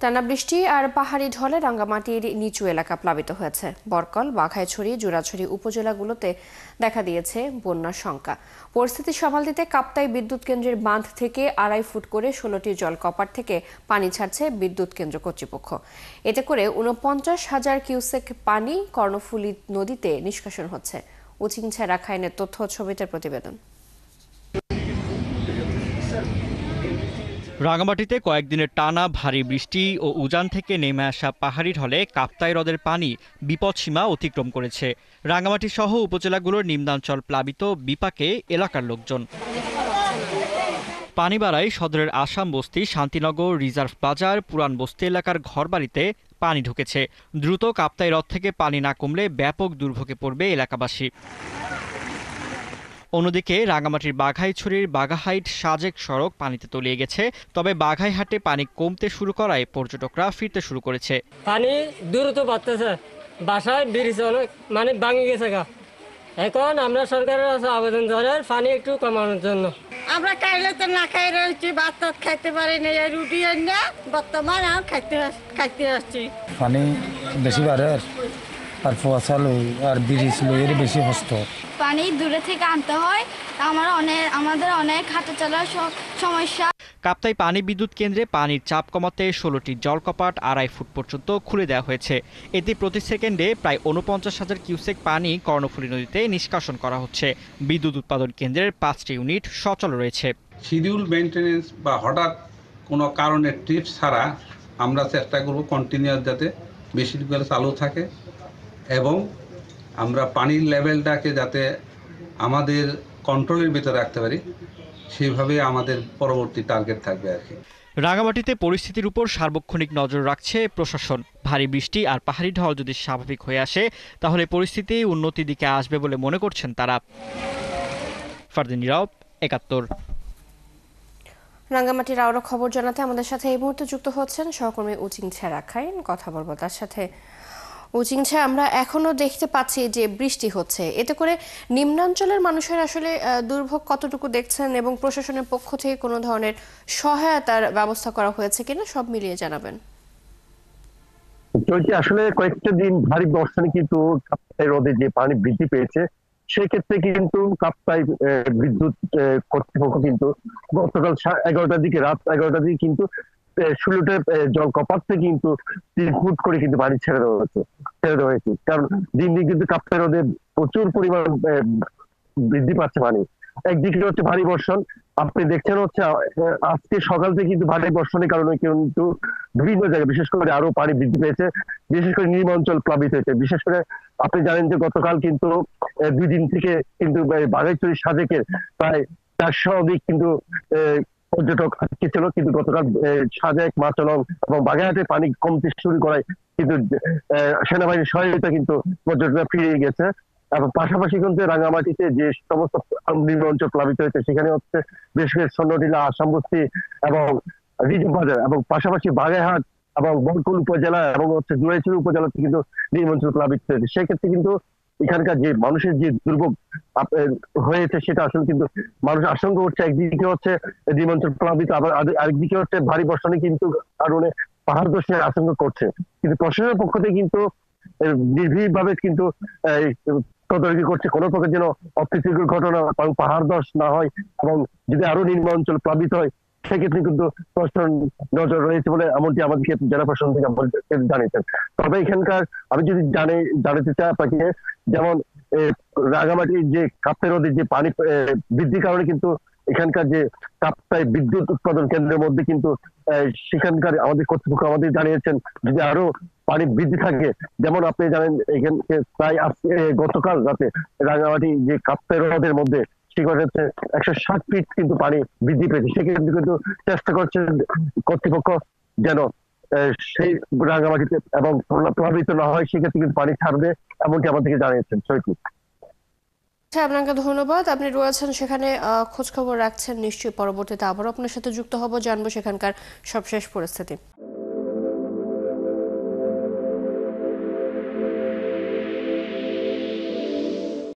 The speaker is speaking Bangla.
টানা বৃষ্টি আর পাহাড়ি ঢলে রাঙ্গামাটির নিচু এলাকা প্লাবিত হয়েছে। বরকল, বাঘাইছড়ি, জোড়াছড়ি উপজেলাগুলোতে দেখা দিয়েছে বন্যার শঙ্কা। পরিস্থিতি সামাল দিতে কাপ্তাই বিদ্যুৎ কেন্দ্রের বাঁধ থেকে 2.5 ফুট করে 16টি জলকপাট থেকে পানি ছাড়ছে বিদ্যুৎ কেন্দ্র কর্তৃপক্ষ। এতে করে 49,000 কিউসেক পানি কর্ণফুলী নদীতে নিষ্কাশন হচ্ছে। উচিংছা রাখাইনের তথ্য ছবিতে প্রতিবেদন। রাঙ্গামাটিতে কয়েকদিনের টানা ভারী বৃষ্টি ও উজান থেকে নেমে আসা পাহাড়ি ঢলে কাপ্তাই হ্রদের পানি বিপদসীমা অতিক্রম করেছে। রাঙ্গামাটি সহ উপজেলাগুলোর নিম্নাঞ্চল প্লাবিত বিপাকে এলাকার লোকজন। পানি বাড়ায় সদরের আসাম বস্তি, শান্তিনগর, রিজার্ভ বাজার, পুরান বস্তি এলাকার ঘরবাড়িতে পানি ঢুকেছে। দ্রুত কাপ্তাই হ্রদ থেকে পানি না কমলে ব্যাপক দুর্ভোগে পড়বে এলাকাবাসী। অন্যদিকে রাঙ্গামাটির বাঘাইছড়ির বাঘাহাইট সাজেক সড়ক পানিতে তলিয়ে গেছে। তবে বাঘাইহাটে পানি কমতে শুরু করায় পর্যটকরা ফিরতে শুরু করেছে। পানি দ্রুত বাড়তেছে, বাসায় ব্রিজ অনেক ভাঙে গেছে গা। এখন আমরা সরকারের কাছে আবেদন জানাই পানি একটু কমানোর জন্য। আমরা কাইলে তো না খাই রয়েছি, ভাত টাত খাইতে পারি না, রুটি না বর্তমান আর খাইতে আসছি। পানি বেশি বাড়ে আর ফোয়াশা লই আর ব্রিজ লই এর বেশি হস্ত। পানি দূরে থেকে আনতে হয়, আমাদের অনেক হাঁটা চলার সমস্যা। কাপ্তাই পানি বিদ্যুৎ কেন্দ্রে পানির চাপ কমাতে 16টি জলকপাট 2.5 ফুট পর্যন্ত খুলে দেওয়া হয়েছে। এতে প্রতি সেকেন্ডে প্রায় 49,000 কিউসেক পানি কর্ণফুলী নদীতে নিষ্কাশন করা হচ্ছে। বিদ্যুৎ উৎপাদন কেন্দ্রের 5টি ইউনিট সচল রয়েছে। শিডিউল মেইনটেনেন্স বা হঠাৎ কোনো কারণে ট্রিপ ছাড়া আমরা চেষ্টা করব কন্টিনিউয়াস যাতে বেশিরভাগ চালু থাকে এবং আমরা পানির লেভেলটাকে যাতে আমাদের কন্ট্রোলের ভিতরে রাখতে পারি, সেইভাবে আমাদের পরবর্তী টার্গেট থাকবে আর কি। রাঙ্গামাটিতে পরিস্থিতির উপর সার্বক্ষণিক নজর রাখছে প্রশাসন। ভারী বৃষ্টি আর পাহাড়ি ঢল যদি স্বাভাবিক হয়ে আসে তাহলে পরিস্থিতি উন্নতির দিকে আসবে বলে মনে করছেন তারা। ফারদিন নীরব, ৭১। রাঙ্গামাটির আরও খবর জানাতে আমাদের সাথে এই মুহূর্তে যুক্ত হচ্ছেন সহকর্মী উচিংছা রাখাইন। কথা বলবো তার সাথে। উচিংছা, আমরা এখনো দেখতে পাচ্ছি যে বৃষ্টি হচ্ছে, এতে করে নিম্নাঞ্চলের মানুষের আসলে দুর্ভোগ কতটুকু দেখছেন এবং প্রশাসনের পক্ষ থেকে কোনো ধরনের সহায়তার ব্যবস্থা করা হয়েছে কিনা সব মিলিয়ে জানাবেন। আসলে কয়েকটা দিন ভারী বর্ষণে কিন্তু কাপ্তাই হ্রদে যে পানি বৃদ্ধি পেয়েছে, সেক্ষেত্রে কিন্তু কাপ্তাই বিদ্যুৎ কর্তৃপক্ষ কিন্তু গতকাল 11টার দিকে, রাত 11টার দিকে কিন্তু 16টা জলকপাট থেকে কিন্তু 3 ফুট করে কিন্তু পানি ছেড়ে দেওয়া হয়েছে। কারণ দিন দিন কিন্তু কাপ্তাই হ্রদে প্রচুর পরিমাণ বৃদ্ধি পাচ্ছে পানি। একদিকে হচ্ছে ভারী বর্ষণ, আপনি দেখছেন হচ্ছে আজকে সকাল থেকে কিন্তু ভারী বর্ষণের কারণে কিন্তু বিভিন্ন জায়গায় বিশেষ করে আরো পানি বৃদ্ধি পেয়েছে, বিশেষ করে নিম্ন অঞ্চল প্লাবিত হয়েছে। বিশেষ করে আপনি জানেন যে গতকাল কিন্তু 2 দিন থেকে কিন্তু বাঘাইছড়ি সাজেকের প্রায় 400 অধিক কিন্তু পর্যটক আটকে ছিল, কিন্তু গতকাল সাজেক, মাচলং এবং বাগেরহাটে পানি কমতে শুরু করায় কিন্তু সেনাবাহিনীর সহায়তা কিন্তু পর্যটকরা ফিরে গেছে। এবং পাশাপাশি কিন্তু রাঙ্গামাটিতে যে সমস্ত নিম্ন অঞ্চল প্লাবিত হয়েছে সেখানে হচ্ছে বেশ করে সন্ন্যটিলা, আসাম বস্তি এবং রিজার্ভ বাজার এবং পাশাপাশি বাগেরহাট এবং বরকল উপজেলা এবং হচ্ছে জোড়াইছড়ি উপজেলাতে কিন্তু নিম্ন অঞ্চল প্লাবিত হয়েছে। সেক্ষেত্রে কিন্তু এখানকার যে মানুষের যে দুর্ভোগ হয়েছে সেটা আসলে কিন্তু মানুষ আশঙ্কা করছে। একদিকে হচ্ছে নিম্নাঞ্চল প্লাবিত, আবার আরেকদিকে হচ্ছে ভারী বর্ষণে কিন্তু কারণে পাহাড় ধসের আশঙ্কা করছে। কিন্তু প্রশাসনের পক্ষ থেকে কিন্তু নির্ভীক ভাবে কিন্তু তদারকি করছে কোনো প্রকার যেন অপ্রীতিকর ঘটনা এবং পাহাড় ধস না হয় এবং যদি আরো নিম্ন অঞ্চল প্লাবিত হয় সেক্ষেত্রে কিন্তু প্রশাসন নজর রয়েছে বলে এমনটি আমাদেরকে জেলা প্রশাসন থেকে জানিয়েছেন। তবে এখানকার আমি যদি জানাতে চাই আপনাকে, যেমন রাঙ্গামাটির যে কাপ্তাই হ্রদের যে পানি বৃদ্ধির কারণে কিন্তু এখানকার যে কাপ্তাই বিদ্যুৎ উৎপাদন কেন্দ্রের মধ্যে কিন্তু সেখানকার আমাদের কর্তৃপক্ষ আমাদের জানিয়েছেন যদি আরো পানি বৃদ্ধি থাকে, যেমন আপনি জানেন এখানে প্রায় গতকাল রাতে রাঙ্গামাটি যে কাপ্তাই হ্রদের মধ্যে সেখানে হচ্ছে 160 ফিট কিন্তু পানি বৃদ্ধি পেয়েছে। সেক্ষেত্রে কিন্তু চেষ্টা করছেন কর্তৃপক্ষ যেন সেই রাঙ্গামাটিতে এবং প্লাবিত না হয়, সেক্ষেত্রে কিন্তু পানি ছাড়বে এমনকি আমাদেরকে জানিয়েছেন। সৈকত, আপনাকে ধন্যবাদ। আপনি রয়েছেন সেখানে, খোঁজ খবর রাখছেন নিশ্চয়ই। পরবর্তীতে আবারও আপনার সাথে যুক্ত হব, জানবো সেখানকার সবশেষ পরিস্থিতি।